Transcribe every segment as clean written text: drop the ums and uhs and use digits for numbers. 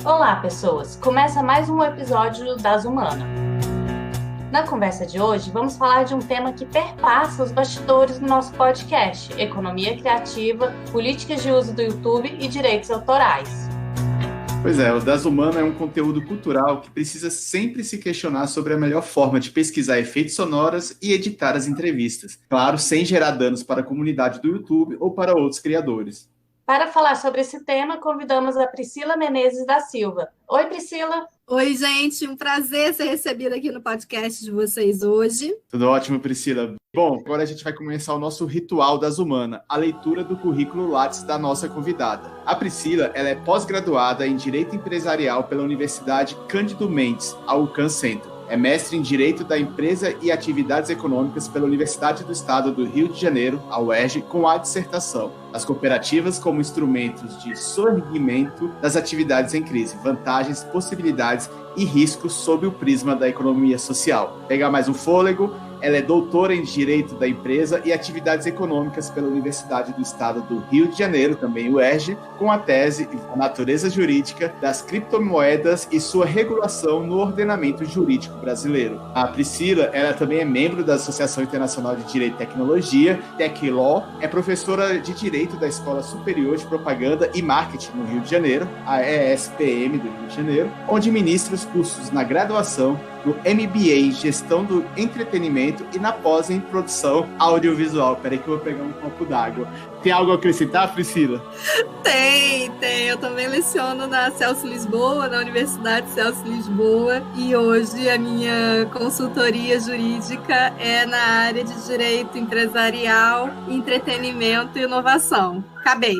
Olá, pessoas! Começa mais um episódio das Humana. Na conversa de hoje, vamos falar de um tema que perpassa os bastidores do nosso podcast: economia criativa, políticas de uso do YouTube e direitos autorais. Pois é, o Das Humana é um conteúdo cultural que precisa sempre se questionar sobre a melhor forma de pesquisar efeitos sonoros e editar as entrevistas. Claro, sem gerar danos para a comunidade do YouTube ou para outros criadores. Para falar sobre esse tema, convidamos a Priscila Menezes da Silva. Oi, Priscila! Oi, gente, um prazer ser recebida aqui no podcast de vocês hoje. Tudo ótimo, Priscila. Bom, agora a gente vai começar o nosso ritual das Humana, a leitura do currículo Lattes da nossa convidada. A Priscila, ela é pós-graduada em Direito Empresarial pela Universidade Cândido Mendes, a UCAN Centro. É mestre em Direito da Empresa e Atividades Econômicas pela Universidade do Estado do Rio de Janeiro, a UERJ, com a dissertação As Cooperativas como Instrumentos de Sorgimento das Atividades em Crise, Vantagens, Possibilidades e Riscos sob o prisma da economia social. Pegar mais um fôlego. Ela é doutora em Direito da Empresa e Atividades Econômicas pela Universidade do Estado do Rio de Janeiro, também UERJ, com a tese A Natureza Jurídica das Criptomoedas e sua regulação no ordenamento jurídico brasileiro. A Priscila, ela também é membro da Associação Internacional de Direito e Tecnologia, TecLaw, é professora de Direito da Escola Superior de Propaganda e Marketing no Rio de Janeiro, a ESPM do Rio de Janeiro, onde ministra os cursos na graduação, no MBA em Gestão do Entretenimento e na pós em Produção Audiovisual. Peraí que eu vou pegar um copo d'água. Tem algo a acrescentar, Priscila? Tem. Eu também leciono na Celso Lisboa, na Universidade Celso Lisboa, e hoje a minha consultoria jurídica é na área de Direito Empresarial, Entretenimento e Inovação. Acabei.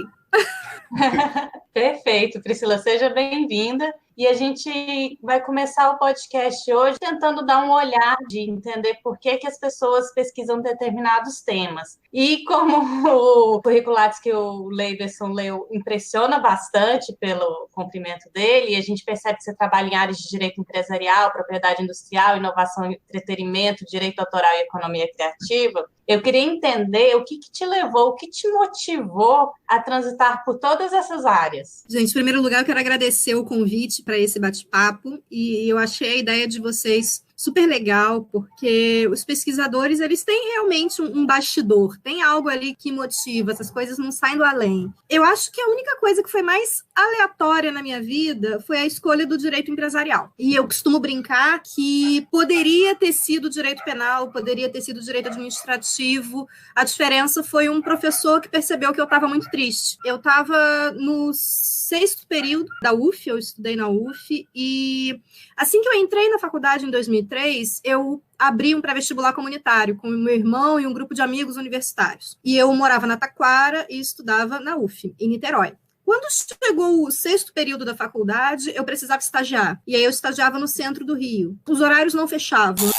Perfeito, Priscila, seja bem-vinda. E a gente vai começar o podcast hoje tentando dar um olhar de entender por que as pessoas pesquisam determinados temas. E como o currículo Lattes que o Leiberson leu impressiona bastante pelo comprimento dele, e a gente percebe que você trabalha em áreas de direito empresarial, propriedade industrial, inovação e entretenimento, direito autoral e economia criativa, eu queria entender o que te levou, o que te motivou a transitar por todas essas áreas. Gente, em primeiro lugar, eu quero agradecer o convite para esse bate-papo, e eu achei a ideia de vocês super legal, porque os pesquisadores, eles têm realmente um bastidor, tem algo ali que motiva, essas coisas não saem do além. Eu acho que a única coisa que foi mais aleatória na minha vida foi a escolha do direito empresarial. E eu costumo brincar que poderia ter sido direito penal, poderia ter sido direito administrativo, a diferença foi um professor que percebeu que eu estava muito triste. Eu estava no 6º período da UF, eu estudei na UF, e assim que eu entrei na faculdade em 2003, eu abri um pré-vestibular comunitário com o meu irmão e um grupo de amigos universitários. E eu morava na Taquara e estudava na UF, em Niterói. Quando chegou o 6º período da faculdade, eu precisava estagiar. E aí eu estagiava no centro do Rio. Os horários não fechavam.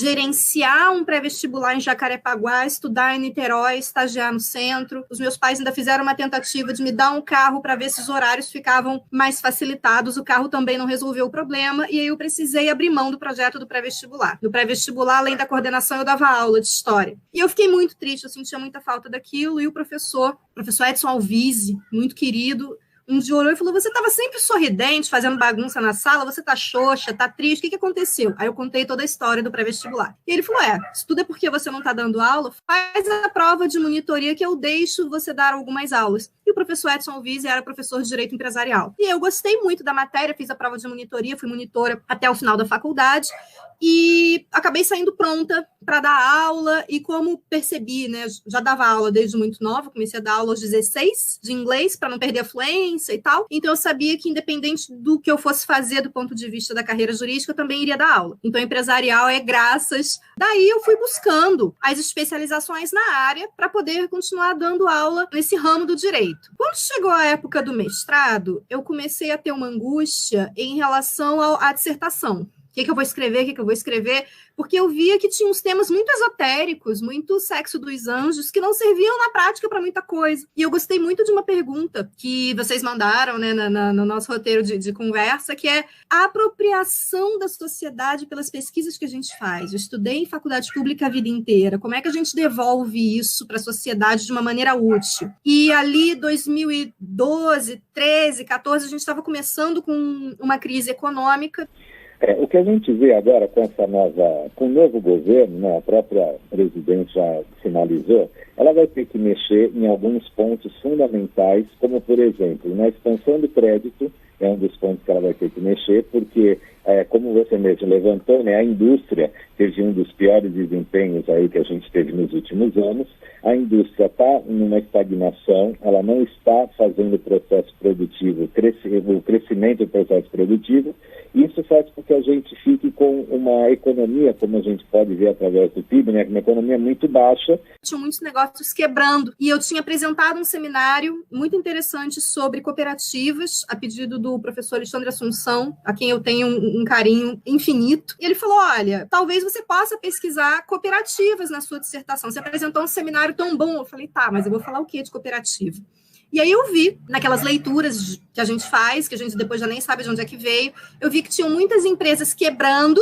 Gerenciar um pré-vestibular em Jacarepaguá, estudar em Niterói, estagiar no centro. Os meus pais ainda fizeram uma tentativa de me dar um carro para ver se os horários ficavam mais facilitados. O carro também não resolveu o problema, e aí eu precisei abrir mão do projeto do pré-vestibular. No pré-vestibular, além da coordenação, eu dava aula de história. E eu fiquei muito triste, eu sentia muita falta daquilo, e o professor Edson Alvise, muito querido, um dia olhou e falou: você estava sempre sorridente, fazendo bagunça na sala, você tá xoxa, tá triste, o que aconteceu? Aí eu contei toda a história do pré-vestibular. E ele falou: isso tudo é porque você não tá dando aula? Faz a prova de monitoria que eu deixo você dar algumas aulas. E o professor Edson Alvise era professor de Direito Empresarial. E eu gostei muito da matéria, fiz a prova de monitoria, fui monitora até o final da faculdade, e acabei saindo pronta para dar aula, e como percebi, né, já dava aula desde muito nova, comecei a dar aula aos 16 de inglês, para não perder a fluência e tal, então eu sabia que independente do que eu fosse fazer do ponto de vista da carreira jurídica, eu também iria dar aula. Então empresarial é graças. Daí eu fui buscando as especializações na área para poder continuar dando aula nesse ramo do direito. Quando chegou a época do mestrado, eu comecei a ter uma angústia em relação à dissertação. que eu vou escrever, porque eu via que tinha uns temas muito esotéricos, muito sexo dos anjos, que não serviam na prática para muita coisa. E eu gostei muito de uma pergunta que vocês mandaram, né, no nosso roteiro de conversa, que é a apropriação da sociedade pelas pesquisas que a gente faz. Eu estudei em faculdade pública a vida inteira. Como é que a gente devolve isso para a sociedade de uma maneira útil? E ali, 2012, 13, 14, a gente estava começando com uma crise econômica. O que a gente vê agora com o novo governo, né, a própria presidente já sinalizou, ela vai ter que mexer em alguns pontos fundamentais, como, por exemplo, na expansão do crédito, é um dos pontos que ela vai ter que mexer, porque, como você mesmo levantou, né, a indústria teve um dos piores desempenhos aí que a gente teve nos últimos anos. A indústria está numa estagnação, ela não está fazendo o processo produtivo, o crescimento do processo produtivo. Isso faz com que a gente fique com uma economia, como a gente pode ver através do PIB, né, uma economia muito baixa. Tinha muitos negócios quebrando. E eu tinha apresentado um seminário muito interessante sobre cooperativas, a pedido do professor Alexandre Assunção, a quem eu tenho um carinho infinito. E ele falou, olha, talvez você possa pesquisar cooperativas na sua dissertação. Você apresentou um seminário tão bom. Eu falei, tá, mas eu vou falar o quê de cooperativa? E aí eu vi, naquelas leituras que a gente faz, que a gente depois já nem sabe de onde é que veio, eu vi que tinham muitas empresas quebrando,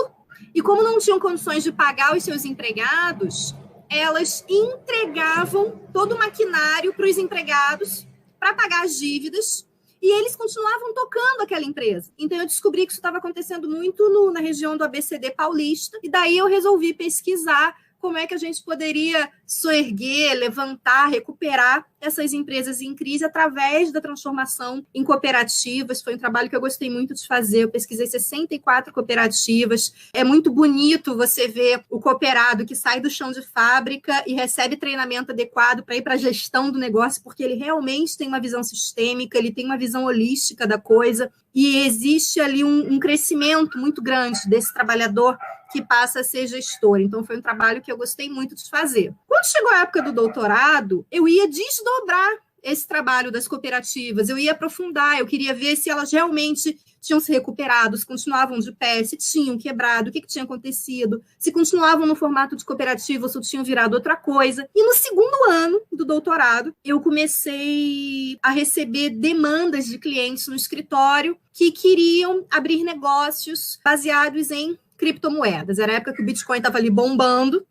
e como não tinham condições de pagar os seus empregados, elas entregavam todo o maquinário para os empregados para pagar as dívidas, e eles continuavam tocando aquela empresa. Então eu descobri que isso estava acontecendo muito na região do ABCD paulista, e daí eu resolvi pesquisar como é que a gente poderia soerguer, levantar, recuperar essas empresas em crise através da transformação em cooperativas. Foi um trabalho que eu gostei muito de fazer. Eu pesquisei 64 cooperativas. É muito bonito você ver o cooperado que sai do chão de fábrica e recebe treinamento adequado para ir para a gestão do negócio, porque ele realmente tem uma visão sistêmica, ele tem uma visão holística da coisa, e existe ali um crescimento muito grande desse trabalhador que passa a ser gestor. Então, foi um trabalho que eu gostei muito de fazer. Quando chegou a época do doutorado, eu ia desdobrar esse trabalho das cooperativas, eu ia aprofundar, eu queria ver se elas realmente tinham se recuperado, se continuavam de pé, se tinham quebrado, o que tinha acontecido, se continuavam no formato de cooperativa ou se tinham virado outra coisa. E no segundo ano do doutorado, eu comecei a receber demandas de clientes no escritório que queriam abrir negócios baseados em criptomoedas. Era a época que o Bitcoin estava ali bombando,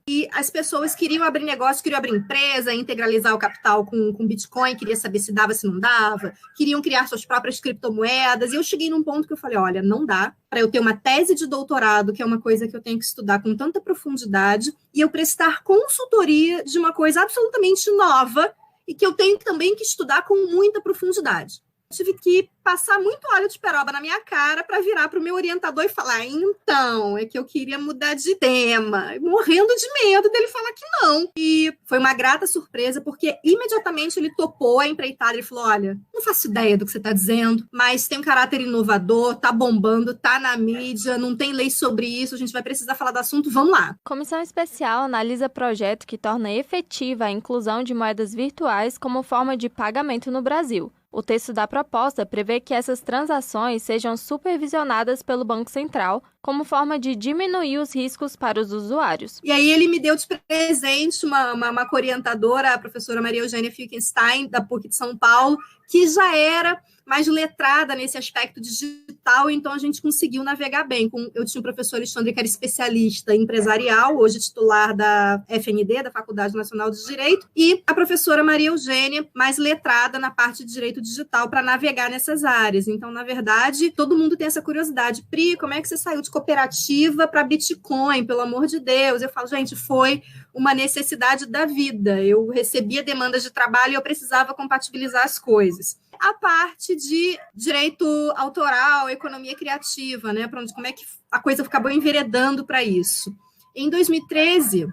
e as pessoas queriam abrir negócio, queriam abrir empresa, integralizar o capital com Bitcoin, queria saber se dava, se não dava, queriam criar suas próprias criptomoedas. E eu cheguei num ponto que eu falei, olha, não dá para eu ter uma tese de doutorado, que é uma coisa que eu tenho que estudar com tanta profundidade, e eu prestar consultoria de uma coisa absolutamente nova e que eu tenho também que estudar com muita profundidade. Tive que passar muito óleo de peroba na minha cara para virar para o meu orientador e falar, então, é que eu queria mudar de tema, morrendo de medo dele falar que não. E foi uma grata surpresa, porque imediatamente ele topou a empreitada e falou, olha, não faço ideia do que você está dizendo, mas tem um caráter inovador, tá bombando, tá na mídia, não tem lei sobre isso, a gente vai precisar falar do assunto, vamos lá. Comissão Especial analisa projeto que torna efetiva a inclusão de moedas virtuais como forma de pagamento no Brasil. O texto da proposta prevê que essas transações sejam supervisionadas pelo Banco Central como forma de diminuir os riscos para os usuários. E aí ele me deu de presente uma orientadora, a professora Maria Eugênia Finkenstein, da PUC de São Paulo, que já era mais letrada nesse aspecto digital, então a gente conseguiu navegar bem. Eu tinha um professor Alexandre, que era especialista empresarial, hoje titular da FND, da Faculdade Nacional de Direito, e a professora Maria Eugênia, mais letrada na parte de direito digital, para navegar nessas áreas. Então, na verdade, todo mundo tem essa curiosidade. Pri, como é que você saiu de cooperativa para Bitcoin, pelo amor de Deus? Eu falo, gente, foi uma necessidade da vida. Eu recebia demandas de trabalho e eu precisava compatibilizar as coisas. A parte de direito autoral, economia criativa, né? Como é que a coisa acabou enveredando para isso. Em 2013,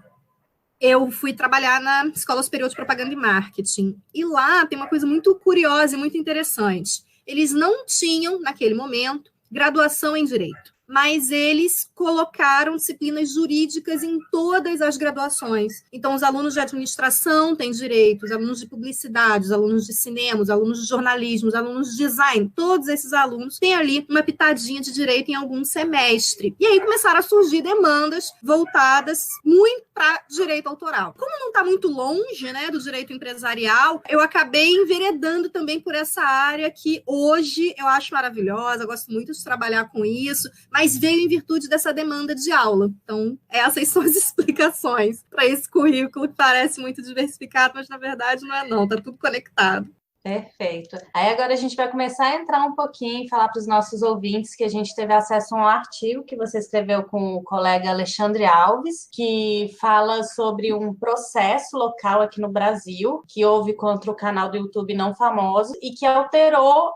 eu fui trabalhar na Escola Superior de Propaganda e Marketing. E lá tem uma coisa muito curiosa e muito interessante. Eles não tinham, naquele momento, graduação em direito. mas eles colocaram disciplinas jurídicas em todas as graduações. Então, os alunos de administração têm direito, os alunos de publicidade, os alunos de cinema, os alunos de jornalismo, os alunos de design, todos esses alunos têm ali uma pitadinha de direito em algum semestre. E aí começaram a surgir demandas voltadas muito para direito autoral. Como não está muito longe, né, do direito empresarial, eu acabei enveredando também por essa área que hoje eu acho maravilhosa, gosto muito de trabalhar com isso, mas veio em virtude dessa demanda de aula. Então, essas são as explicações para esse currículo que parece muito diversificado, mas na verdade não é não, está tudo conectado. Perfeito. Aí agora a gente vai começar a entrar um pouquinho e falar para os nossos ouvintes que a gente teve acesso a um artigo que você escreveu com o colega Alexandre Alves, que fala sobre um processo local aqui no Brasil, que houve contra o canal do YouTube Não Famoso e que alterou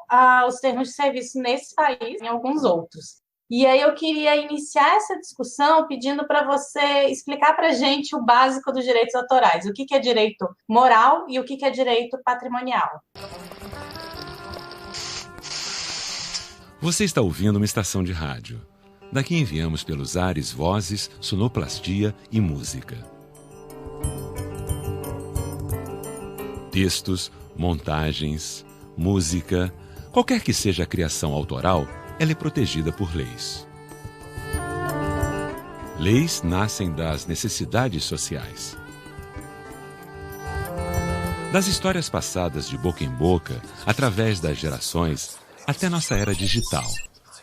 os termos de serviço nesse país e em alguns outros. E aí eu queria iniciar essa discussão pedindo para você explicar para a gente o básico dos direitos autorais. O que é direito moral e o que é direito patrimonial. Você está ouvindo uma estação de rádio. Daqui enviamos pelos ares vozes, sonoplastia e música. Textos, montagens, música, qualquer que seja a criação autoral, ela é protegida por leis. Leis nascem das necessidades sociais. Das histórias passadas de boca em boca, através das gerações, até nossa era digital,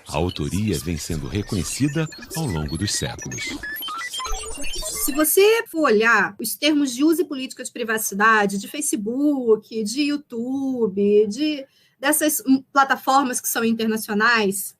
a autoria vem sendo reconhecida ao longo dos séculos. Se você for olhar os termos de uso e política de privacidade de Facebook, de YouTube, dessas plataformas que são internacionais,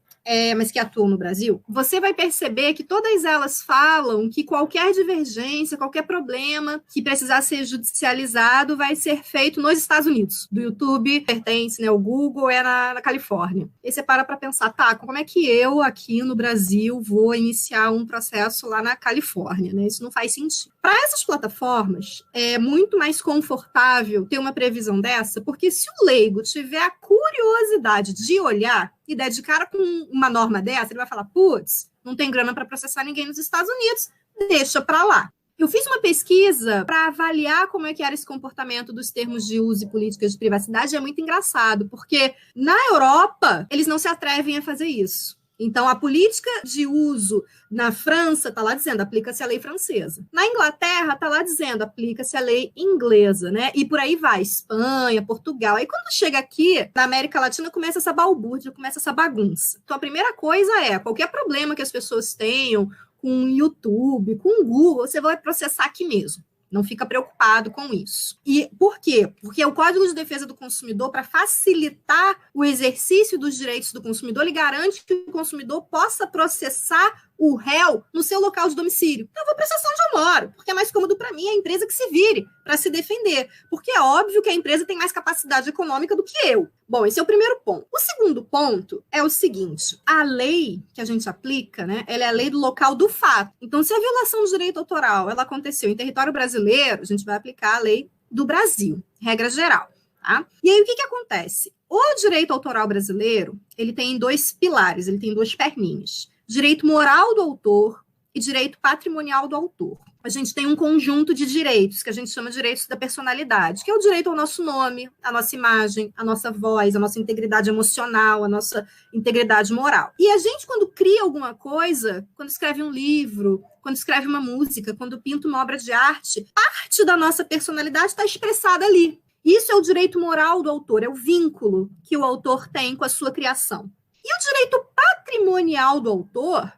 mas que atuam no Brasil, você vai perceber que todas elas falam que qualquer divergência, qualquer problema que precisar ser judicializado vai ser feito nos Estados Unidos. Do YouTube pertence, né, o Google é na Califórnia. E você para pensar, tá, como é que eu aqui no Brasil vou iniciar um processo lá na Califórnia, né? Isso não faz sentido. Para essas plataformas, é muito mais confortável ter uma previsão dessa, porque se o leigo tiver a curiosidade de olhar e der de cara com uma norma dessa, ele vai falar, putz, não tem grana para processar ninguém nos Estados Unidos, deixa para lá. Eu fiz uma pesquisa para avaliar como é que era esse comportamento dos termos de uso e políticas de privacidade, é muito engraçado, porque na Europa, eles não se atrevem a fazer isso. Então, a política de uso na França está lá dizendo, aplica-se a lei francesa. Na Inglaterra, está lá dizendo, aplica-se a lei inglesa, né? E por aí vai, Espanha, Portugal. Aí, quando chega aqui, na América Latina, começa essa balbúrdia, começa essa bagunça. Então, a primeira coisa é, qualquer problema que as pessoas tenham com o YouTube, com o Google, você vai processar aqui mesmo. Não fica preocupado com isso. E por quê? Porque o Código de Defesa do Consumidor, para facilitar o exercício dos direitos do consumidor, ele garante que o consumidor possa processar o réu no seu local de domicílio. Eu vou processar onde eu moro, porque é mais cômodo para mim a empresa que se vire para se defender. Porque é óbvio que a empresa tem mais capacidade econômica do que eu. Bom, esse é o primeiro ponto. O segundo ponto é o seguinte, a lei que a gente aplica, né, ela é a lei do local do fato. Então, se a violação do direito autoral ela aconteceu em território brasileiro, a gente vai aplicar a lei do Brasil, regra geral. Tá? E aí, o que acontece? O direito autoral brasileiro, ele tem dois pilares, ele tem duas perninhas. Direito moral do autor e direito patrimonial do autor. A gente tem um conjunto de direitos, que a gente chama de direitos da personalidade, que é o direito ao nosso nome, à nossa imagem, à nossa voz, à nossa integridade emocional, à nossa integridade moral. E a gente, quando cria alguma coisa, quando escreve um livro, quando escreve uma música, quando pinta uma obra de arte, parte da nossa personalidade está expressada ali. Isso é o direito moral do autor, é o vínculo que o autor tem com a sua criação. E o direito patrimonial do autor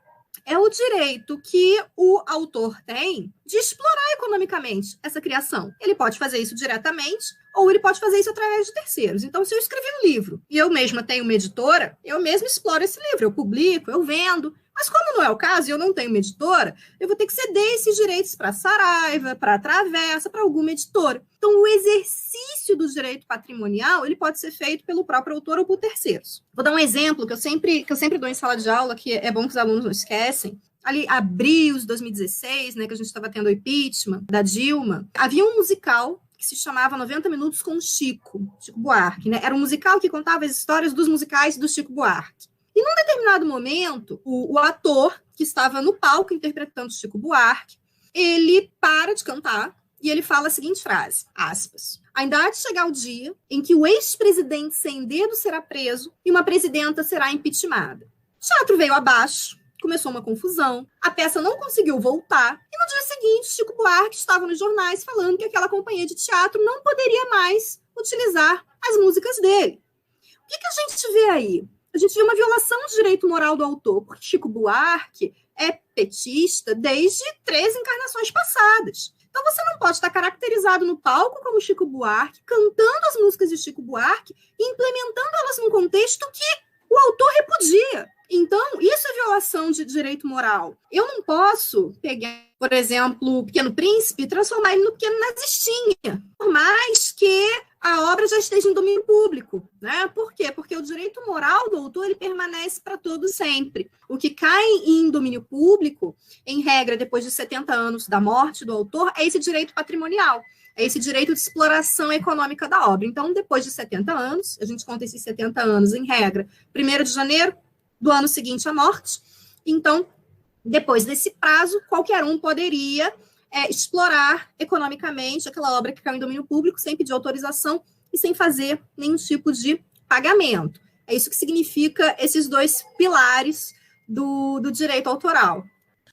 é o direito que o autor tem de explorar economicamente essa criação. Ele pode fazer isso diretamente ou ele pode fazer isso através de terceiros. Então, se eu escrevi um livro e eu mesma tenho uma editora, eu mesma exploro esse livro, eu publico, eu vendo. Mas como não é o caso e eu não tenho uma editora, eu vou ter que ceder esses direitos para a Saraiva, para a Travessa, para alguma editora. Então, o exercício do direito patrimonial, ele pode ser feito pelo próprio autor ou por terceiros. Vou dar um exemplo que eu sempre dou em sala de aula, que é bom que os alunos não esquecem. Ali, abril de 2016, né, que a gente estava tendo o impeachment da Dilma, havia um musical que se chamava 90 Minutos com Chico Buarque, né? Era um musical que contava as histórias dos musicais do Chico Buarque. E num determinado momento, o ator que estava no palco interpretando Chico Buarque, ele para de cantar e ele fala a seguinte frase, aspas, ainda há de chegar o dia em que o ex-presidente sem dedo será preso e uma presidenta será impeachmentada. O teatro veio abaixo, começou uma confusão, a peça não conseguiu voltar, e no dia seguinte, Chico Buarque estava nos jornais falando que aquela companhia de teatro não poderia mais utilizar as músicas dele. O que a gente vê aí? A gente vê uma violação do direito moral do autor, porque Chico Buarque é petista desde 3 encarnações passadas. Então você não pode estar caracterizado no palco como Chico Buarque, cantando as músicas de Chico Buarque e implementando elas num contexto que o autor repudia. Então, isso é violação de direito moral. Eu não posso pegar, por exemplo, o Pequeno Príncipe e transformar ele no Pequeno Nazistinha, por mais que a obra já esteja em domínio público, né? Por quê? Porque o direito moral do autor ele permanece para todo sempre. O que cai em domínio público, em regra, depois de 70 anos da morte do autor, é esse direito patrimonial, é esse direito de exploração econômica da obra. Então, depois de 70 anos, a gente conta esses 70 anos, em regra, 1º de janeiro do ano seguinte à morte. Então, depois desse prazo, qualquer um poderia explorar economicamente aquela obra que caiu em domínio público sem pedir autorização e sem fazer nenhum tipo de pagamento. É isso que significa esses 2 pilares do direito autoral.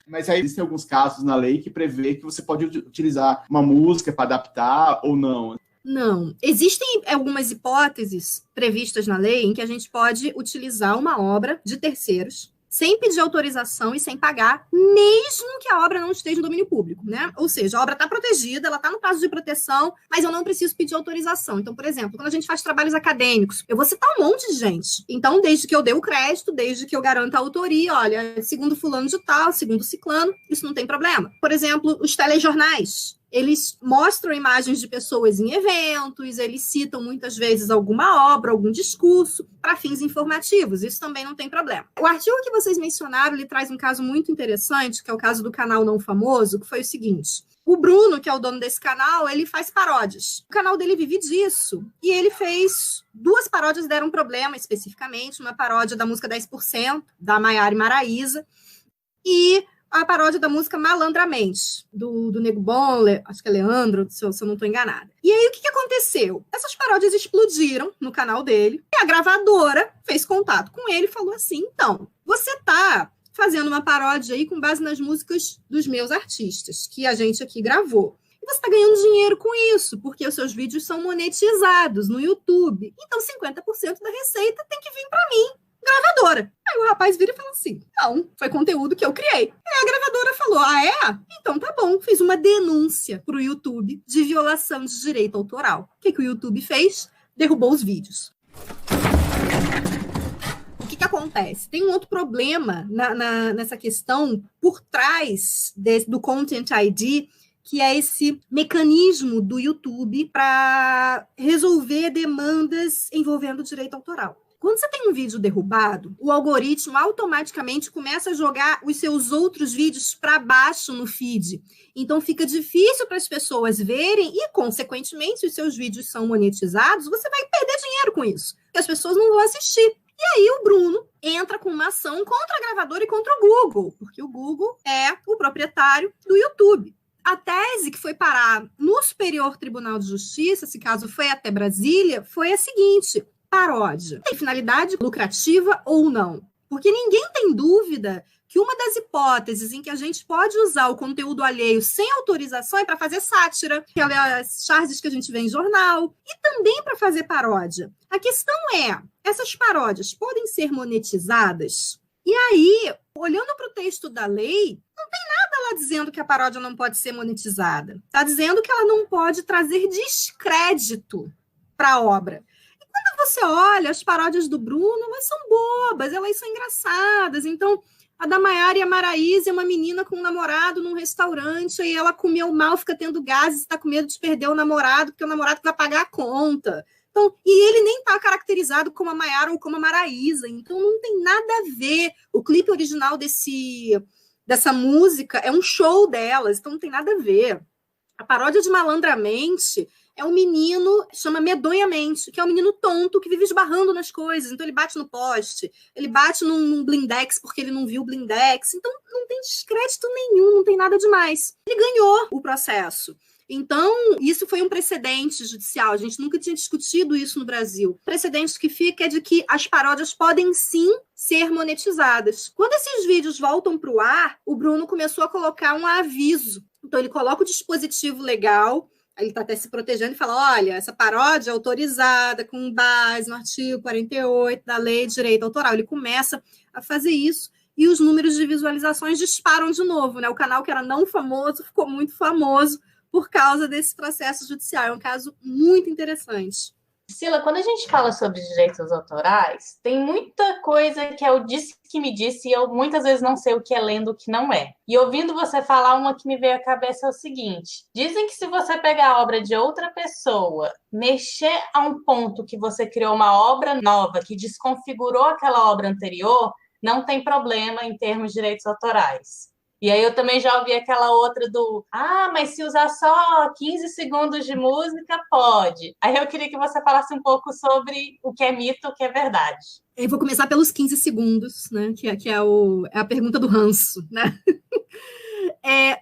Mas aí existem alguns casos na lei que prevê que você pode utilizar uma música para adaptar ou não. Não. Existem algumas hipóteses previstas na lei em que a gente pode utilizar uma obra de terceiros sem pedir autorização e sem pagar, mesmo que a obra não esteja em domínio público, né? Ou seja, a obra está protegida, ela está no prazo de proteção, mas eu não preciso pedir autorização. Então, por exemplo, quando a gente faz trabalhos acadêmicos, eu vou citar um monte de gente. Então, desde que eu dê o crédito, desde que eu garanta a autoria, olha, segundo fulano de tal, segundo ciclano, isso não tem problema. Por exemplo, os telejornais. Eles mostram imagens de pessoas em eventos, eles citam muitas vezes alguma obra, algum discurso, para fins informativos. Isso também não tem problema. O artigo que vocês mencionaram, ele traz um caso muito interessante, que é o caso do canal Não Famoso, que foi o seguinte. O Bruno, que é o dono desse canal, ele faz paródias. O canal dele vive disso. E ele fez 2 paródias que deram problema, especificamente. Uma paródia da música 10%, da Maiara e Maraísa. E a paródia da música Malandramente, do Nego Bom, acho que é Leandro, se eu não estou enganada. E aí, o que aconteceu? Essas paródias explodiram no canal dele, e a gravadora fez contato com ele e falou assim, então, você está fazendo uma paródia aí com base nas músicas dos meus artistas, que a gente aqui gravou. E você está ganhando dinheiro com isso, porque os seus vídeos são monetizados no YouTube. Então, 50% da receita tem que vir para mim, gravadora. Aí o rapaz vira e fala assim, não, foi conteúdo que eu criei. Aí a gravadora falou, ah, é? Então tá bom. Fiz uma denúncia pro YouTube de violação de direito autoral. O que o YouTube fez? Derrubou os vídeos. O que acontece? Tem um outro problema nessa questão por trás do Content ID, que é esse mecanismo do YouTube para resolver demandas envolvendo direito autoral. Quando você tem um vídeo derrubado, o algoritmo automaticamente começa a jogar os seus outros vídeos para baixo no feed. Então, fica difícil para as pessoas verem e, consequentemente, se os seus vídeos são monetizados, você vai perder dinheiro com isso, porque as pessoas não vão assistir. E aí o Bruno entra com uma ação contra a gravadora e contra o Google, porque o Google é o proprietário do YouTube. A tese que foi parar no Superior Tribunal de Justiça, esse caso foi até Brasília, foi a seguinte: paródia tem finalidade lucrativa ou não? Porque ninguém tem dúvida que uma das hipóteses em que a gente pode usar o conteúdo alheio sem autorização é para fazer sátira, aquelas charges que a gente vê em jornal, e também para fazer paródia. A questão é, essas paródias podem ser monetizadas? E aí, olhando para o texto da lei, não tem nada lá dizendo que a paródia não pode ser monetizada. Está dizendo que ela não pode trazer descrédito para a obra. Quando você olha as paródias do Bruno, elas são bobas, elas são engraçadas. Então, a da Maiara e a Maraísa é uma menina com um namorado num restaurante, e ela comeu mal, fica tendo gases, está com medo de perder o namorado, porque o namorado vai pagar a conta. Então, e ele nem está caracterizado como a Maiara ou como a Maraísa, então não tem nada a ver. O clipe original dessa música é um show delas, então não tem nada a ver. A paródia de Malandramente é um menino, chama Medonhamente, que é um menino tonto que vive esbarrando nas coisas. Então ele bate no poste, ele bate num blindex porque ele não viu o blindex. Então não tem descrédito nenhum, não tem nada demais. Ele ganhou o processo. Então, isso foi um precedente judicial. A gente nunca tinha discutido isso no Brasil. O precedente que fica é de que as paródias podem sim ser monetizadas. Quando esses vídeos voltam para o ar, o Bruno começou a colocar um aviso. Então ele coloca o dispositivo legal, ele está até se protegendo e fala, olha, essa paródia é autorizada com base no artigo 48 da Lei de Direito Autoral. Ele começa a fazer isso e os números de visualizações disparam de novo, né? O canal que era não famoso ficou muito famoso por causa desse processo judicial. É um caso muito interessante. Priscila, quando a gente fala sobre direitos autorais, tem muita coisa que é o disse que me disse e eu muitas vezes não sei o que é lendo, o que não é. E ouvindo você falar, uma que me veio à cabeça é o seguinte: dizem que se você pegar a obra de outra pessoa, mexer a um ponto que você criou uma obra nova, que desconfigurou aquela obra anterior, não tem problema em termos de direitos autorais. E aí eu também já ouvi aquela outra do mas se usar só 15 segundos de música, pode. Aí eu queria que você falasse um pouco sobre o que é mito, o que é verdade. Eu vou começar pelos 15 segundos, né? Que é a pergunta do ranço, né?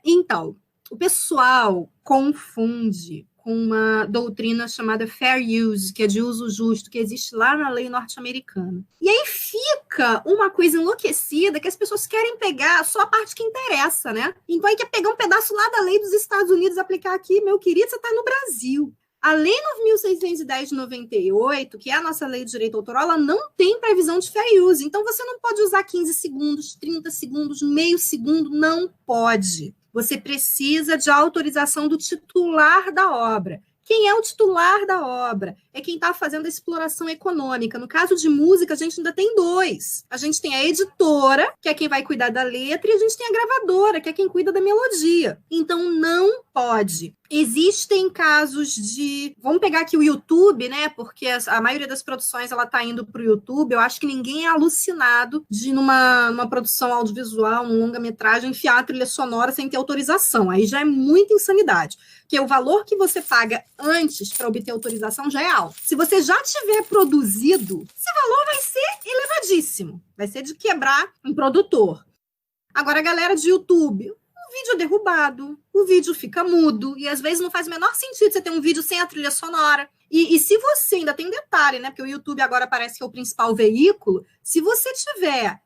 Então, o pessoal confunde com uma doutrina chamada fair use, que é de uso justo, que existe lá na lei norte-americana. E aí fica uma coisa enlouquecida que as pessoas querem pegar só a parte que interessa, né? Então aí quer pegar um pedaço lá da lei dos Estados Unidos, aplicar aqui, meu querido, você está no Brasil. A Lei 9.610 de 98, que é a nossa lei de direito autoral, ela não tem previsão de fair use. Então você não pode usar 15 segundos, 30 segundos, meio segundo, não pode. Você precisa de autorização do titular da obra. Quem é o titular da obra? É quem está fazendo a exploração econômica. No caso de música, a gente ainda tem dois. A gente tem a editora, que é quem vai cuidar da letra, e a gente tem a gravadora, que é quem cuida da melodia. Então, não pode. Existem casos de... Vamos pegar aqui o YouTube, né? Porque a maioria das produções ela está indo para o YouTube. Eu acho que ninguém é alucinado de, numa produção audiovisual, um longa-metragem, enfiar a trilha sonora sem ter autorização. Aí já é muita insanidade. Porque o valor que você paga antes para obter autorização já é alto. Se você já tiver produzido, esse valor vai ser elevadíssimo. Vai ser de quebrar um produtor. Agora, a galera de YouTube... O vídeo é derrubado, o vídeo fica mudo, e às vezes não faz o menor sentido você ter um vídeo sem a trilha sonora. E se você ainda tem detalhe, né? Porque o YouTube agora parece que é o principal veículo. Se você tiver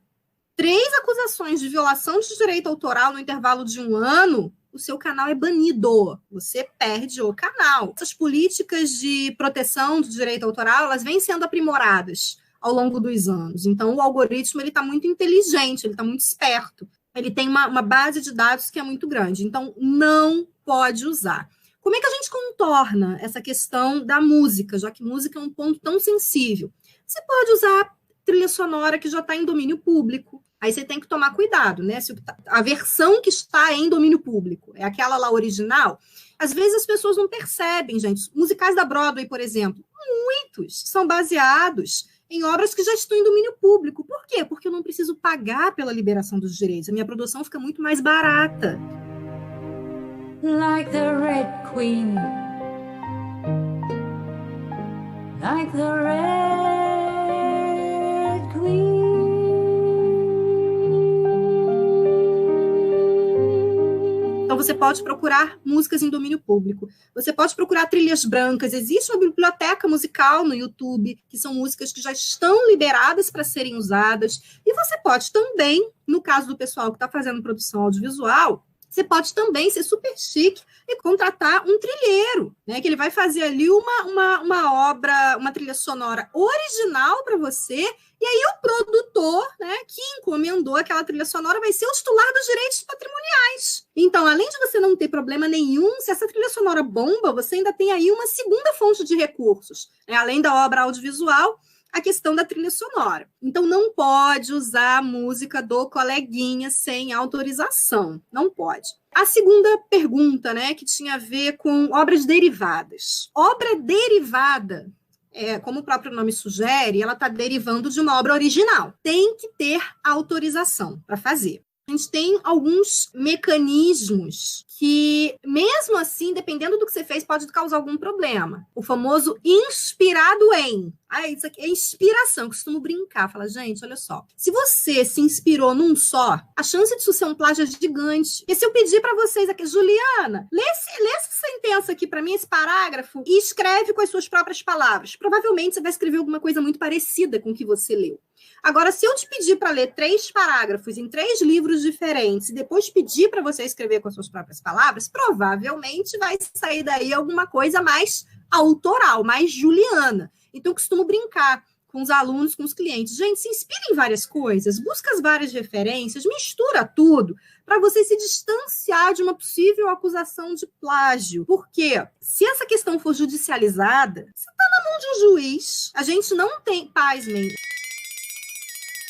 3 acusações de violação de direito autoral no intervalo de 1 ano, o seu canal é banido. Você perde o canal. Essas políticas de proteção do direito autoral, elas vêm sendo aprimoradas ao longo dos anos. Então, o algoritmo está muito inteligente, ele está muito esperto. Ele tem uma base de dados que é muito grande. Então, não pode usar. Como é que a gente contorna essa questão da música, já que música é um ponto tão sensível? Você pode usar trilha sonora que já está em domínio público. Aí você tem que tomar cuidado, né? Se a versão que está em domínio público é aquela lá original, às vezes as pessoas não percebem, gente. Musicais da Broadway, por exemplo, muitos são baseados em obras que já estão em domínio público. Por quê? Porque eu não preciso pagar pela liberação dos direitos. A minha produção fica muito mais barata. Like the Red Queen, like the Red Queen. Então, você pode procurar músicas em domínio público. Você pode procurar trilhas brancas. Existe uma biblioteca musical no YouTube, que são músicas que já estão liberadas para serem usadas. E você pode também, no caso do pessoal que está fazendo produção audiovisual, você pode também ser super chique e contratar um trilheiro, né? Que ele vai fazer ali uma obra, uma trilha sonora original para você, e aí o produtor, né, que encomendou aquela trilha sonora vai ser o titular dos direitos patrimoniais. Então, além de você não ter problema nenhum, se essa trilha sonora bomba, você ainda tem aí uma segunda fonte de recursos, né? Além da obra audiovisual, a questão da trilha sonora. Então, não pode usar a música do coleguinha sem autorização. Não pode. A segunda pergunta, né, que tinha a ver com obras derivadas. Obra derivada, como o próprio nome sugere, ela está derivando de uma obra original. Tem que ter autorização para fazer. A gente tem alguns mecanismos que, mesmo assim, dependendo do que você fez, pode causar algum problema. O famoso inspirado em. Isso aqui é inspiração, eu costumo brincar. Fala, gente, olha só. Se você se inspirou num só, a chance disso ser um plágio é gigante. E se eu pedir para vocês aqui, Juliana, lê essa sentença aqui para mim, esse parágrafo, e escreve com as suas próprias palavras. Provavelmente você vai escrever alguma coisa muito parecida com o que você leu. Agora, se eu te pedir para ler 3 parágrafos em 3 livros diferentes e depois pedir para você escrever com as suas próprias palavras, provavelmente vai sair daí alguma coisa mais autoral, mais juliana. Então, eu costumo brincar com os alunos, com os clientes. Gente, se inspira em várias coisas, busca as várias referências, mistura tudo para você se distanciar de uma possível acusação de plágio. Porque se essa questão for judicializada, você está na mão de um juiz. A gente não tem, pasmem,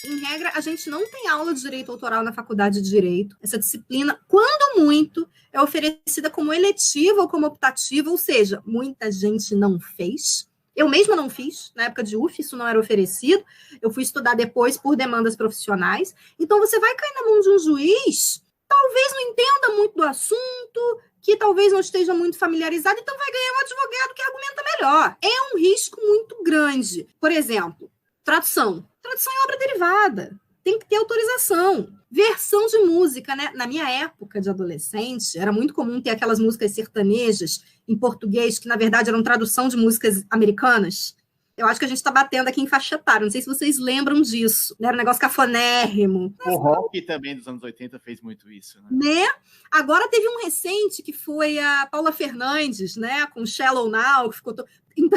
em regra, a gente não tem aula de direito autoral na faculdade de direito. Essa disciplina, quando muito, é oferecida como eletiva ou como optativa, ou seja, muita gente não fez. Eu mesma não fiz, na época de UF, isso não era oferecido. Eu fui estudar depois por demandas profissionais. Então, você vai cair na mão de um juiz, talvez não entenda muito do assunto, que talvez não esteja muito familiarizado, então vai ganhar um advogado que argumenta melhor. É um risco muito grande. Por exemplo, tradução. Tradução é obra derivada. Tem que ter autorização. Versão de música, né? Na minha época de adolescente, era muito comum ter aquelas músicas sertanejas em português, que na verdade eram tradução de músicas americanas. Eu acho que a gente está batendo aqui em faixa etária. Não sei se vocês lembram disso. Né? Era um negócio cafonérrimo. O rock também dos anos 80 fez muito isso. Né? Agora teve um recente que foi a Paula Fernandes, né? Com Shallow Now,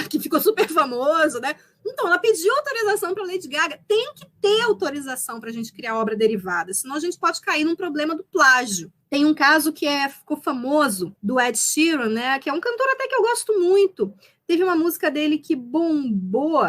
que ficou super famoso, né? Então, ela pediu autorização para a Lady Gaga. Tem que ter autorização para a gente criar obra derivada, senão a gente pode cair num problema do plágio. Tem um caso que ficou famoso, do Ed Sheeran, né? Que é um cantor até que eu gosto muito. Teve uma música dele que bombou.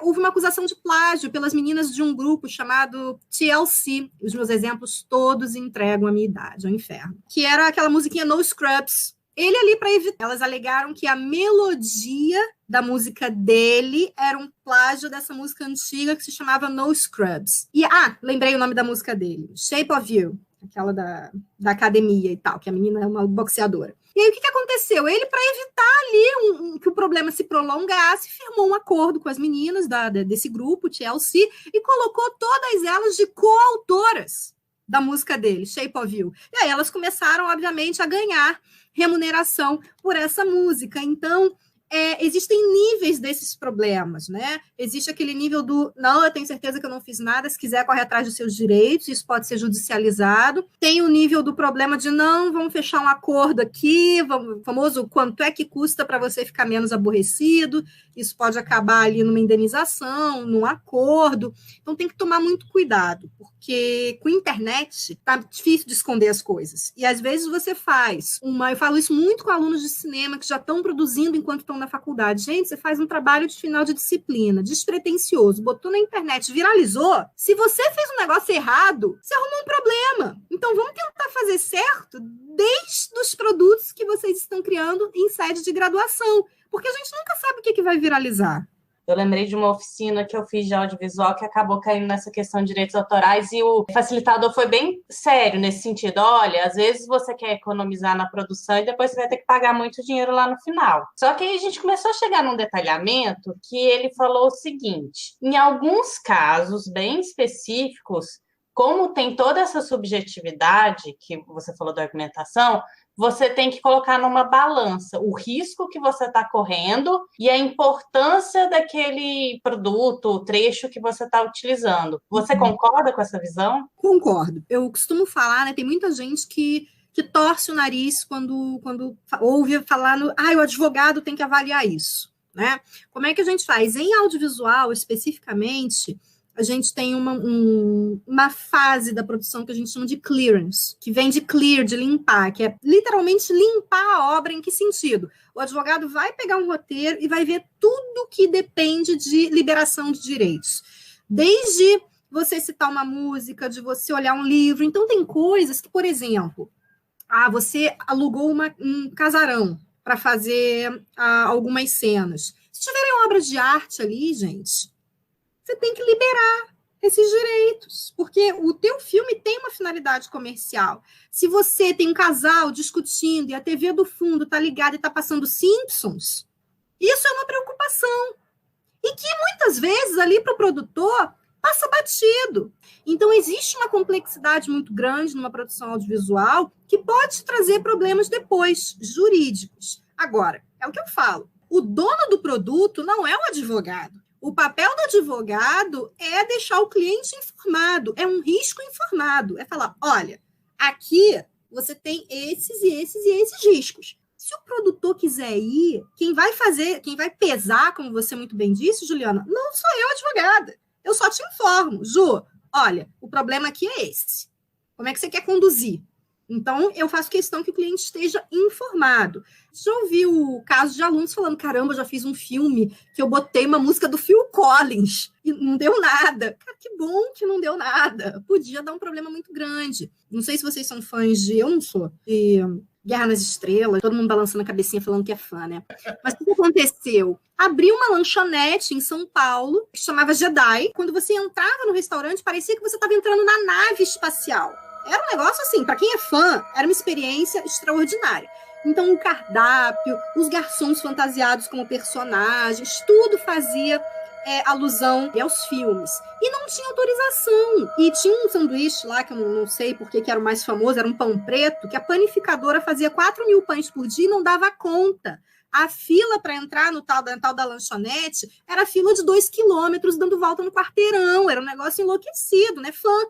Houve uma acusação de plágio pelas meninas de um grupo chamado TLC. Os meus exemplos todos entregam a minha idade, ao inferno. Que era aquela musiquinha No Scrubs. Ele ali para evitar. Elas alegaram que a melodia da música dele era um plágio dessa música antiga que se chamava No Scrubs. E, lembrei o nome da música dele. Shape of You. Aquela da academia e tal, que a menina é uma boxeadora. E aí, o que aconteceu? Ele, para evitar ali que o problema se prolongasse, firmou um acordo com as meninas desse grupo, TLC, e colocou todas elas de coautoras da música dele, Shape of You. E aí elas começaram, obviamente, a ganhar remuneração por essa música. Então, existem níveis desses problemas, né? Existe aquele nível do, não, eu tenho certeza que eu não fiz nada, se quiser correr atrás dos seus direitos, isso pode ser judicializado. Tem o nível do problema de, não, vamos fechar um acordo aqui, famoso, quanto é que custa para você ficar menos aborrecido, isso pode acabar ali numa indenização, num acordo. Então, tem que tomar muito cuidado, porque com a internet tá difícil de esconder as coisas. E, às vezes, você faz eu falo isso muito com alunos de cinema que já estão produzindo enquanto estão na faculdade. Gente, você faz um trabalho de final de disciplina, despretensioso, botou na internet, viralizou. Se você fez um negócio errado, você arrumou um problema. Então, vamos tentar fazer certo desde os produtos que vocês estão criando em sede de graduação, porque a gente nunca sabe o que vai viralizar. Eu lembrei de uma oficina que eu fiz de audiovisual que acabou caindo nessa questão de direitos autorais e o facilitador foi bem sério nesse sentido. Olha, às vezes você quer economizar na produção e depois você vai ter que pagar muito dinheiro lá no final. Só que aí a gente começou a chegar num detalhamento que ele falou o seguinte: em alguns casos bem específicos, como tem toda essa subjetividade que você falou da argumentação, você tem que colocar numa balança o risco que você está correndo e a importância daquele produto, o trecho que você está utilizando. Você concorda com essa visão? Concordo. Eu costumo falar, né? Tem muita gente que torce o nariz quando ouve falar o advogado tem que avaliar isso, né? Como é que a gente faz? Em audiovisual, especificamente, a gente tem uma fase da produção que a gente chama de clearance, que vem de clear, de limpar, que é literalmente limpar a obra. Em que sentido? O advogado vai pegar um roteiro e vai ver tudo que depende de liberação de direitos. Desde você citar uma música, de você olhar um livro. Então, tem coisas que, por exemplo, você alugou um casarão para fazer algumas cenas. Se tiverem obras de arte ali, gente, você tem que liberar esses direitos, porque o teu filme tem uma finalidade comercial. Se você tem um casal discutindo e a TV do fundo está ligada e está passando Simpsons, isso é uma preocupação. E que muitas vezes ali para o produtor passa batido. Então existe uma complexidade muito grande numa produção audiovisual que pode trazer problemas depois, jurídicos. Agora, é o que eu falo, o dono do produto não é o advogado. O papel do advogado é deixar o cliente informado, é um risco informado, é falar, olha, aqui você tem esses e esses e esses riscos. Se o produtor quiser ir, quem vai pesar, como você muito bem disse, Juliana, não sou eu advogada, eu só te informo. Ju, olha, o problema aqui é esse. Como é que você quer conduzir? Então, eu faço questão que o cliente esteja informado. Já ouvi o caso de alunos falando, caramba, já fiz um filme que eu botei uma música do Phil Collins e não deu nada. Cara, que bom que não deu nada. Podia dar um problema muito grande. Não sei se vocês são fãs eu não sou, de Guerra nas Estrelas, todo mundo balançando a cabecinha falando que é fã, né? Mas o que aconteceu? Abriu uma lanchonete em São Paulo, que chamava Jedi. Quando você entrava no restaurante, parecia que você estava entrando na nave espacial. Era um negócio assim, para quem é fã, era uma experiência extraordinária. Então, o cardápio, os garçons fantasiados como personagens, tudo fazia alusão aos filmes. E não tinha autorização. E tinha um sanduíche lá, que eu não sei porque que era o mais famoso, era um pão preto, que a panificadora fazia 4.000 pães por dia e não dava conta. A fila para entrar no tal da lanchonete era fila de 2 quilômetros, dando volta no quarteirão. Era um negócio enlouquecido, né? Fã.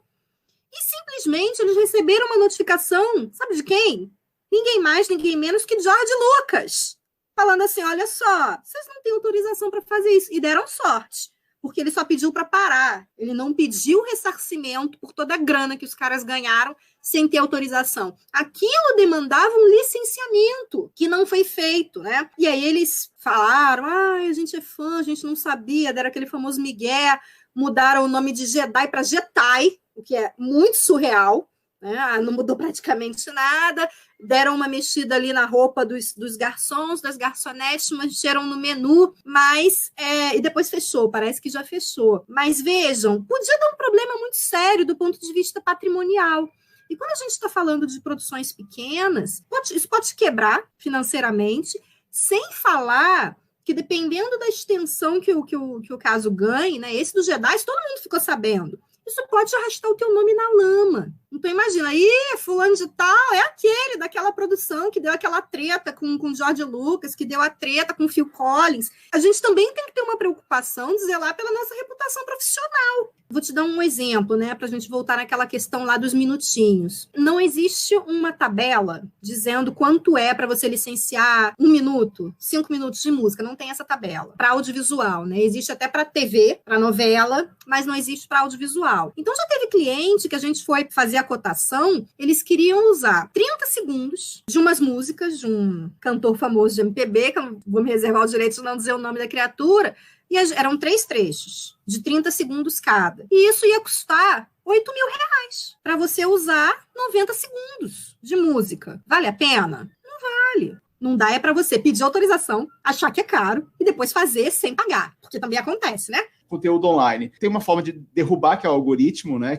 E simplesmente eles receberam uma notificação, sabe de quem? Ninguém mais, ninguém menos que George Lucas. Falando assim, olha só, vocês não têm autorização para fazer isso. E deram sorte, porque ele só pediu para parar. Ele não pediu ressarcimento por toda a grana que os caras ganharam sem ter autorização. Aquilo demandava um licenciamento, que não foi feito, né? E aí eles falaram, a gente é fã, a gente não sabia, deram aquele famoso migué, mudaram o nome de Jedi para Jetai, o que é muito surreal, né? Não mudou praticamente nada, deram uma mexida ali na roupa dos garçons, das garçonetes, mexeram no menu, mas e depois fechou, parece que já fechou. Mas vejam, podia dar um problema muito sério do ponto de vista patrimonial. E quando a gente está falando de produções pequenas, isso pode quebrar financeiramente, sem falar que dependendo da extensão que o caso ganhe, né, esse do Jedi, todo mundo ficou sabendo, isso pode arrastar o teu nome na lama. Então, imagina, fulano de tal é aquele daquela produção que deu aquela treta com George Lucas, que deu a treta com Phil Collins. A gente também tem que ter uma preocupação de zelar pela nossa reputação profissional. Vou te dar um exemplo, né, para a gente voltar naquela questão lá dos minutinhos. Não existe uma tabela dizendo quanto é para você licenciar 1 minuto, 5 minutos de música. Não tem essa tabela. Para audiovisual, né? Existe até para TV, para novela, mas não existe para audiovisual. Então, já teve cliente que a gente foi fazer a cotação, eles queriam usar 30 segundos de umas músicas de um cantor famoso de MPB, que eu não vou me reservar o direito de não dizer o nome da criatura, e eram 3 trechos, de 30 segundos cada. E isso ia custar R$8.000 para você usar 90 segundos de música. Vale a pena? Não vale. Não dá para você pedir autorização, achar que é caro, e depois fazer sem pagar, porque também acontece, né? Conteúdo online. Tem uma forma de derrubar, que é o algoritmo, né?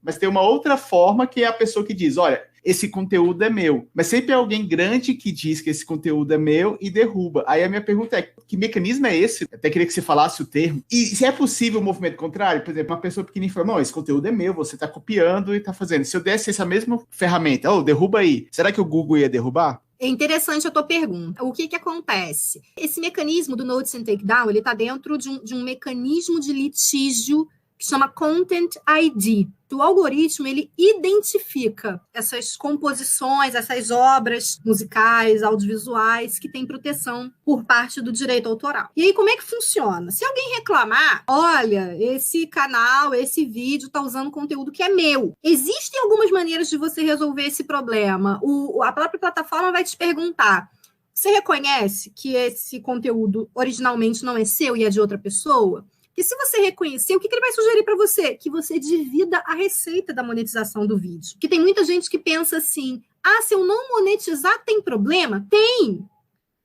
Mas tem uma outra forma, que é a pessoa que diz, olha, esse conteúdo é meu. Mas sempre é alguém grande que diz que esse conteúdo é meu e derruba. Aí a minha pergunta é, que mecanismo é esse? Até queria que você falasse o termo. E se é possível o movimento contrário? Por exemplo, uma pessoa pequenininha fala, não, esse conteúdo é meu, você está copiando e está fazendo. Se eu desse essa mesma ferramenta, derruba aí, será que o Google ia derrubar? É interessante a tua pergunta. O que acontece? Esse mecanismo do Notice and Takedown, ele está dentro de um mecanismo de litígio que chama Content ID. O algoritmo, ele identifica essas composições, essas obras musicais, audiovisuais, que têm proteção por parte do direito autoral. E aí, como é que funciona? Se alguém reclamar, olha, esse canal, esse vídeo está usando conteúdo que é meu. Existem algumas maneiras de você resolver esse problema. A própria plataforma vai te perguntar, você reconhece que esse conteúdo originalmente não é seu e é de outra pessoa? E se você reconhecer, o que ele vai sugerir para você? Que você divida a receita da monetização do vídeo. Porque tem muita gente que pensa assim, se eu não monetizar, tem problema? Tem!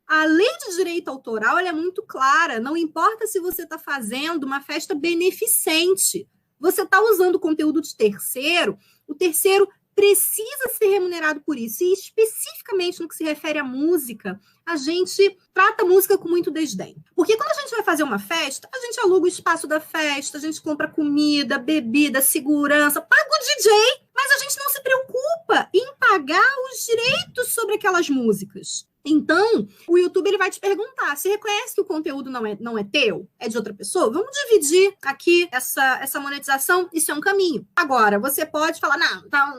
A lei de direito autoral é muito clara. Não importa se você está fazendo uma festa beneficente. você está usando conteúdo de terceiro, o terceiro precisa ser remunerado por isso. E especificamente no que se refere à música, a gente trata a música com muito desdém. Porque quando a gente vai fazer uma festa, a gente aluga o espaço da festa, a gente compra comida, bebida, segurança, paga o DJ, mas a gente não se preocupa em pagar os direitos sobre aquelas músicas. Então, o YouTube ele vai te perguntar, você reconhece que o conteúdo não é teu? É de outra pessoa? Vamos dividir aqui essa monetização? Isso é um caminho. Agora, você pode falar,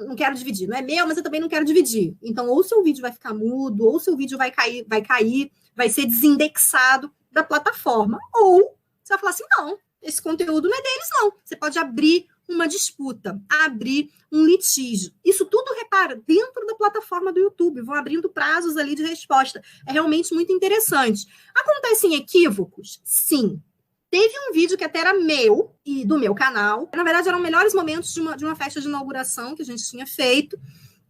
não quero dividir, não é meu, mas eu também não quero dividir. Então, ou seu vídeo vai ficar mudo, ou seu vídeo vai cair, vai ser desindexado da plataforma. Ou você vai falar assim, não, esse conteúdo não é deles, não. Você pode abrir uma disputa, abrir um litígio. Isso tudo, repara, dentro da plataforma do YouTube, vão abrindo prazos ali de resposta. É realmente muito interessante. Acontecem equívocos? Sim. Teve um vídeo que até era meu e do meu canal. Na verdade, eram melhores momentos de uma festa de inauguração que a gente tinha feito.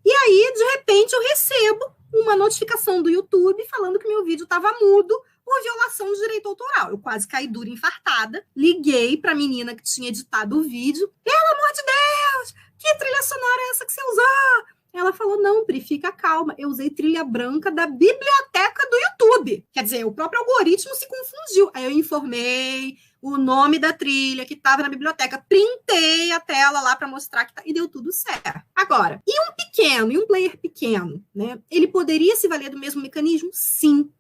E aí, de repente, eu recebo uma notificação do YouTube falando que meu vídeo estava mudo por violação de direito autoral. Eu quase caí dura, infartada. Liguei para a menina que tinha editado o vídeo. Pelo amor de Deus! Que trilha sonora é essa que você usou? Ela falou, não, Pri, fica calma. Eu usei trilha branca da biblioteca do YouTube. Quer dizer, o próprio algoritmo se confundiu. Aí eu informei o nome da trilha que estava na biblioteca. Printei a tela lá para mostrar que e deu tudo certo. Agora, e um player pequeno, né? Ele poderia se valer do mesmo mecanismo? Sim.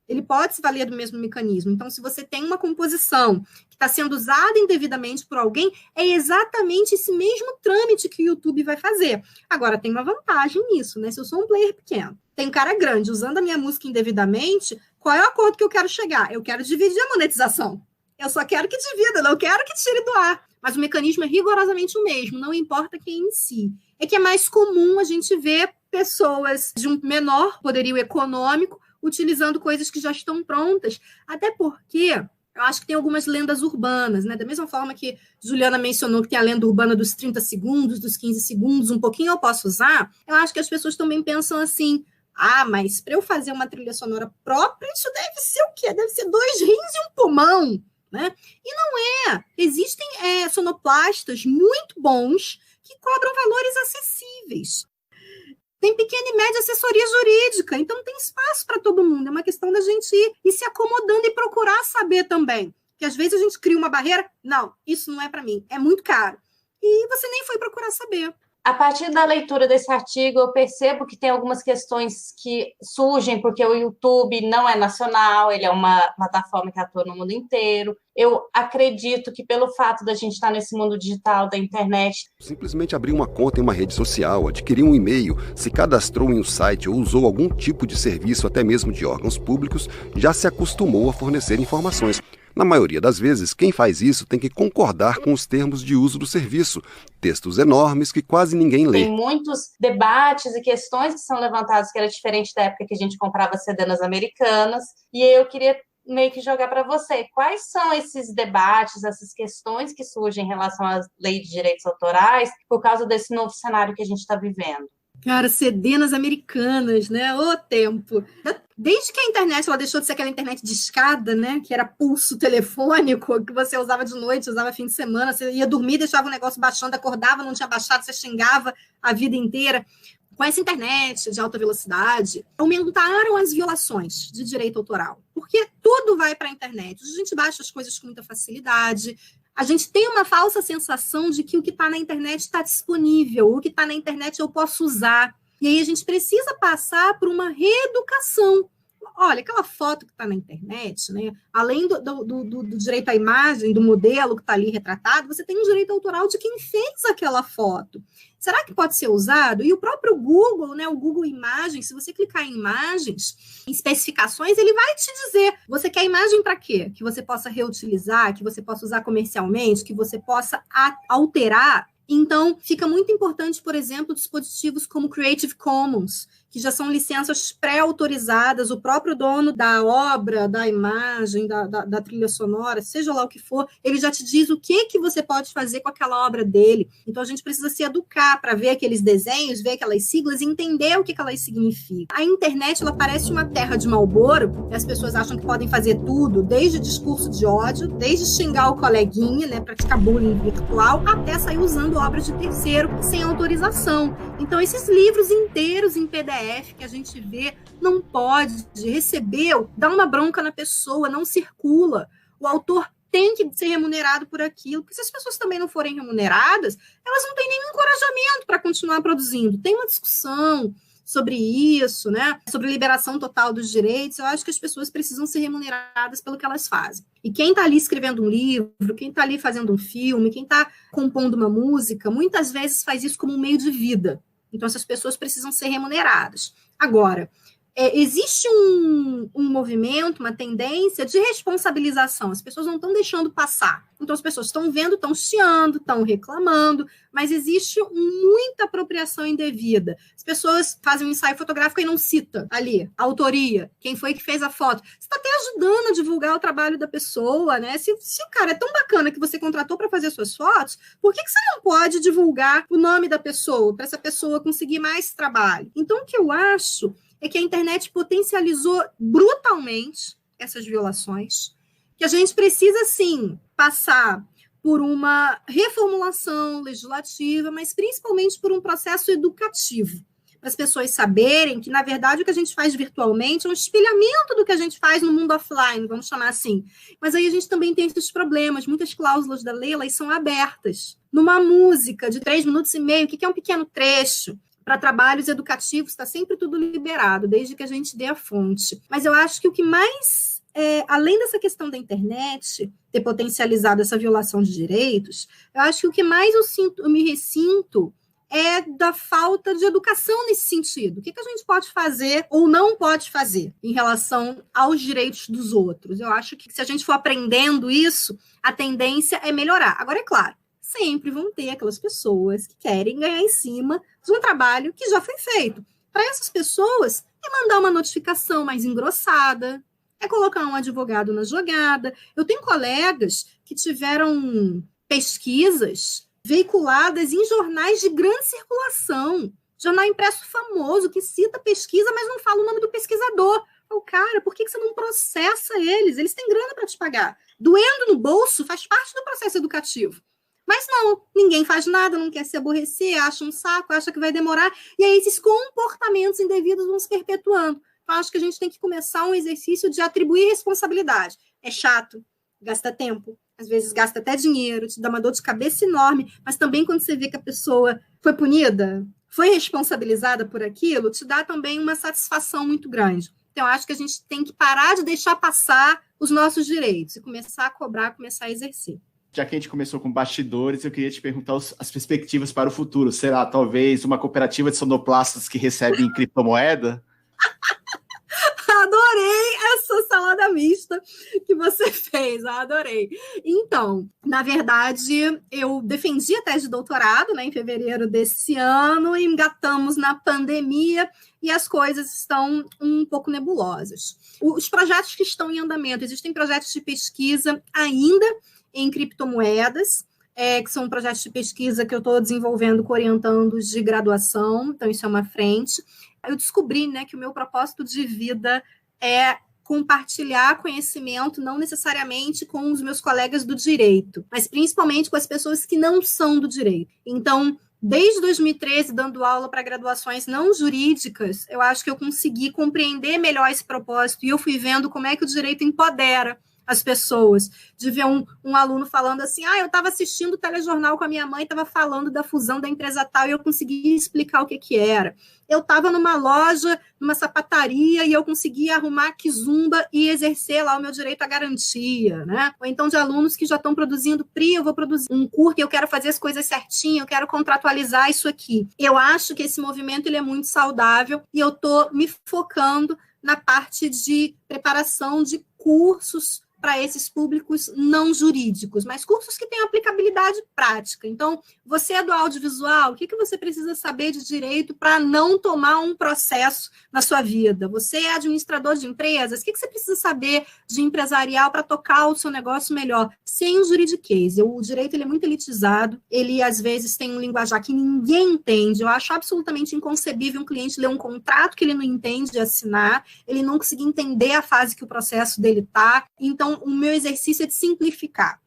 Ele pode se valer do mesmo mecanismo. Então, se você tem uma composição que está sendo usada indevidamente por alguém, é exatamente esse mesmo trâmite que o YouTube vai fazer. Agora, tem uma vantagem nisso, né? Se eu sou um player pequeno, tem um cara grande usando a minha música indevidamente, qual é o acordo que eu quero chegar? Eu quero dividir a monetização. Eu só quero que divida, não quero que tire do ar. Mas o mecanismo é rigorosamente o mesmo, não importa quem inicie. É que é mais comum a gente ver pessoas de um menor poderio econômico utilizando coisas que já estão prontas, até porque eu acho que tem algumas lendas urbanas, né? Da mesma forma que Juliana mencionou que tem a lenda urbana dos 30 segundos, dos 15 segundos, um pouquinho eu posso usar, eu acho que as pessoas também pensam assim, mas para eu fazer uma trilha sonora própria, isso deve ser o quê? Deve ser 2 rins e um pulmão, né? E não é. Existem sonoplastas muito bons que cobram valores acessíveis. Tem pequena e média assessoria jurídica, então tem espaço para todo mundo. É uma questão da gente ir se acomodando e procurar saber também. Que às vezes a gente cria uma barreira, não, isso não é para mim, é muito caro. E você nem foi procurar saber. A partir da leitura desse artigo, eu percebo que tem algumas questões que surgem porque o YouTube não é nacional, ele é uma plataforma que atua no mundo inteiro. Eu acredito que pelo fato da gente estar nesse mundo digital, da internet... Simplesmente abrir uma conta em uma rede social, adquirir um e-mail, se cadastrou em um site ou usou algum tipo de serviço, até mesmo de órgãos públicos, já se acostumou a fornecer informações. Na maioria das vezes, quem faz isso tem que concordar com os termos de uso do serviço, textos enormes que quase ninguém lê. Tem muitos debates e questões que são levantadas que era diferente da época que a gente comprava CD nas Americanas, e eu queria meio que jogar para você. Quais são esses debates, essas questões que surgem em relação à lei de direitos autorais por causa desse novo cenário que a gente está vivendo? Cara, CD nas Americanas, né? Ô tempo! Desde que a internet ela deixou de ser aquela internet de escada, né? Que era pulso telefônico, que você usava de noite, usava fim de semana, você ia dormir, deixava o negócio baixando, acordava, não tinha baixado, você xingava a vida inteira. Com essa internet de alta velocidade, aumentaram as violações de direito autoral. Porque tudo vai para a internet. A gente baixa as coisas com muita facilidade. A gente tem uma falsa sensação de que o que está na internet está disponível, o que está na internet eu posso usar. E aí a gente precisa passar por uma reeducação. Olha, aquela foto que está na internet, né? Além do direito à imagem, do modelo que está ali retratado, você tem um direito autoral de quem fez aquela foto. Será que pode ser usado? E o próprio Google, né? O Google Imagens, se você clicar em imagens, em especificações, ele vai te dizer, você quer imagem para quê? Que você possa reutilizar, que você possa usar comercialmente, que você possa alterar. Então, fica muito importante, por exemplo, dispositivos como Creative Commons, que já são licenças pré-autorizadas, o próprio dono da obra, da imagem, da trilha sonora, seja lá o que for, ele já te diz o que você pode fazer com aquela obra dele. Então, a gente precisa se educar para ver aqueles desenhos, ver aquelas siglas e entender o que elas significam. A internet, ela parece uma terra de Marlboro, e as pessoas acham que podem fazer tudo, desde discurso de ódio, desde xingar o coleguinha, né, praticar bullying virtual, até sair usando obras de terceiro sem autorização. Então, esses livros inteiros em PDF que a gente vê, não pode, recebeu, dá uma bronca na pessoa, não circula. O autor tem que ser remunerado por aquilo, porque se as pessoas também não forem remuneradas, elas não têm nenhum encorajamento para continuar produzindo. Tem uma discussão sobre isso, né? Sobre liberação total dos direitos. Eu acho que as pessoas precisam ser remuneradas pelo que elas fazem. E quem está ali escrevendo um livro, quem está ali fazendo um filme, quem está compondo uma música, muitas vezes faz isso como um meio de vida. Então, essas pessoas precisam ser remuneradas. Agora, existe um movimento, uma tendência de responsabilização. As pessoas não estão deixando passar. Então, as pessoas estão vendo, estão chiando, estão reclamando, mas existe muita apropriação indevida. As pessoas fazem um ensaio fotográfico e não cita ali a autoria, quem foi que fez a foto. Você está até ajudando a divulgar o trabalho da pessoa, né? Se o cara é tão bacana que você contratou para fazer suas fotos, por que você não pode divulgar o nome da pessoa, para essa pessoa conseguir mais trabalho? Então, o que eu acho é que a internet potencializou brutalmente essas violações, que a gente precisa, sim, passar por uma reformulação legislativa, mas principalmente por um processo educativo, para as pessoas saberem que, na verdade, o que a gente faz virtualmente é um espelhamento do que a gente faz no mundo offline, vamos chamar assim. Mas aí a gente também tem esses problemas, muitas cláusulas da lei, elas são abertas. Numa música de 3 minutos e meio, o que é um pequeno trecho? Para trabalhos educativos, está sempre tudo liberado, desde que a gente dê a fonte. Mas eu acho que o que mais, além dessa questão da internet ter potencializado essa violação de direitos, eu acho que o que mais eu me ressinto é da falta de educação nesse sentido. O que a gente pode fazer ou não pode fazer em relação aos direitos dos outros? Eu acho que se a gente for aprendendo isso, a tendência é melhorar. Agora, é claro, sempre vão ter aquelas pessoas que querem ganhar em cima de um trabalho que já foi feito. Para essas pessoas, é mandar uma notificação mais engrossada, é colocar um advogado na jogada. Eu tenho colegas que tiveram pesquisas veiculadas em jornais de grande circulação, jornal impresso famoso, que cita pesquisa, mas não fala o nome do pesquisador. Oh, cara, por que você não processa eles? Eles têm grana para te pagar. Doendo no bolso faz parte do processo educativo. Mas não, ninguém faz nada, não quer se aborrecer, acha um saco, acha que vai demorar, e aí esses comportamentos indevidos vão se perpetuando. Então, acho que a gente tem que começar um exercício de atribuir responsabilidade. É chato, gasta tempo, às vezes gasta até dinheiro, te dá uma dor de cabeça enorme, mas também quando você vê que a pessoa foi punida, foi responsabilizada por aquilo, te dá também uma satisfação muito grande. Então, acho que a gente tem que parar de deixar passar os nossos direitos e começar a cobrar, começar a exercer. Já que a gente começou com bastidores, eu queria te perguntar as perspectivas para o futuro. Será, talvez, uma cooperativa de sonoplastas que recebe em criptomoeda? Adorei essa salada mista que você fez, adorei. Então, na verdade, eu defendi a tese de doutorado, né, em fevereiro desse ano, e engatamos na pandemia e as coisas estão um pouco nebulosas. Os projetos que estão em andamento, existem projetos de pesquisa ainda em criptomoedas, que são projetos de pesquisa que eu estou desenvolvendo com orientandos de graduação, então isso é uma frente. Eu descobri, né, que o meu propósito de vida é compartilhar conhecimento, não necessariamente com os meus colegas do direito, mas principalmente com as pessoas que não são do direito. Então, desde 2013, dando aula para graduações não jurídicas, eu acho que eu consegui compreender melhor esse propósito e eu fui vendo como é que o direito empodera as pessoas, de ver um aluno falando assim, eu estava assistindo o telejornal com a minha mãe, estava falando da fusão da empresa tal e eu consegui explicar o que era. Eu estava numa loja, numa sapataria e eu consegui arrumar quizumba e exercer lá o meu direito à garantia, né? Ou então de alunos que já estão produzindo PRI, eu vou produzir um curso que eu quero fazer as coisas certinho, eu quero contratualizar isso aqui. Eu acho que esse movimento ele é muito saudável e eu estou me focando na parte de preparação de cursos para esses públicos não jurídicos, mas cursos que têm aplicabilidade prática. Então, você é do audiovisual, o que você precisa saber de direito para não tomar um processo na sua vida? Você é administrador de empresas, o que você precisa saber de empresarial para tocar o seu negócio melhor? Sem o juridiquês. O direito ele é muito elitizado, ele às vezes tem um linguajar que ninguém entende. Eu acho absolutamente inconcebível um cliente ler um contrato que ele não entende de assinar, ele não conseguir entender a fase que o processo dele está. Então, o meu exercício é de simplificar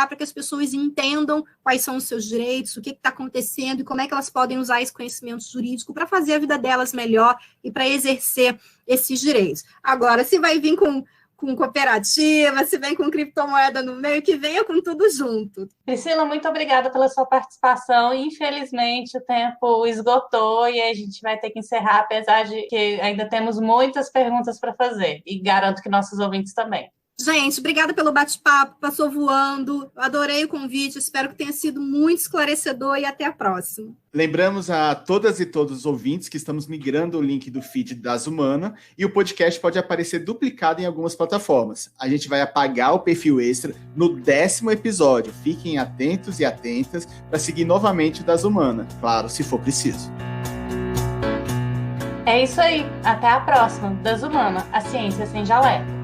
para que as pessoas entendam quais são os seus direitos, o que está acontecendo e como é que elas podem usar esse conhecimento jurídico para fazer a vida delas melhor e para exercer esses direitos. Agora, se vai vir com cooperativa, se vem com criptomoeda no meio, que venha com tudo junto. Priscila, muito obrigada pela sua participação. Infelizmente, o tempo esgotou e a gente vai ter que encerrar, apesar de que ainda temos muitas perguntas para fazer. E garanto que nossos ouvintes também. Gente, obrigada pelo bate-papo, passou voando, adorei o convite, espero que tenha sido muito esclarecedor e até a próxima. Lembramos a todas e todos os ouvintes que estamos migrando o link do feed das Humana e o podcast pode aparecer duplicado em algumas plataformas. A gente vai apagar o perfil extra no 10º episódio. Fiquem atentos e atentas para seguir novamente o das Humana, claro, se for preciso. É isso aí, até a próxima. Das Humana, a ciência sem jaleco.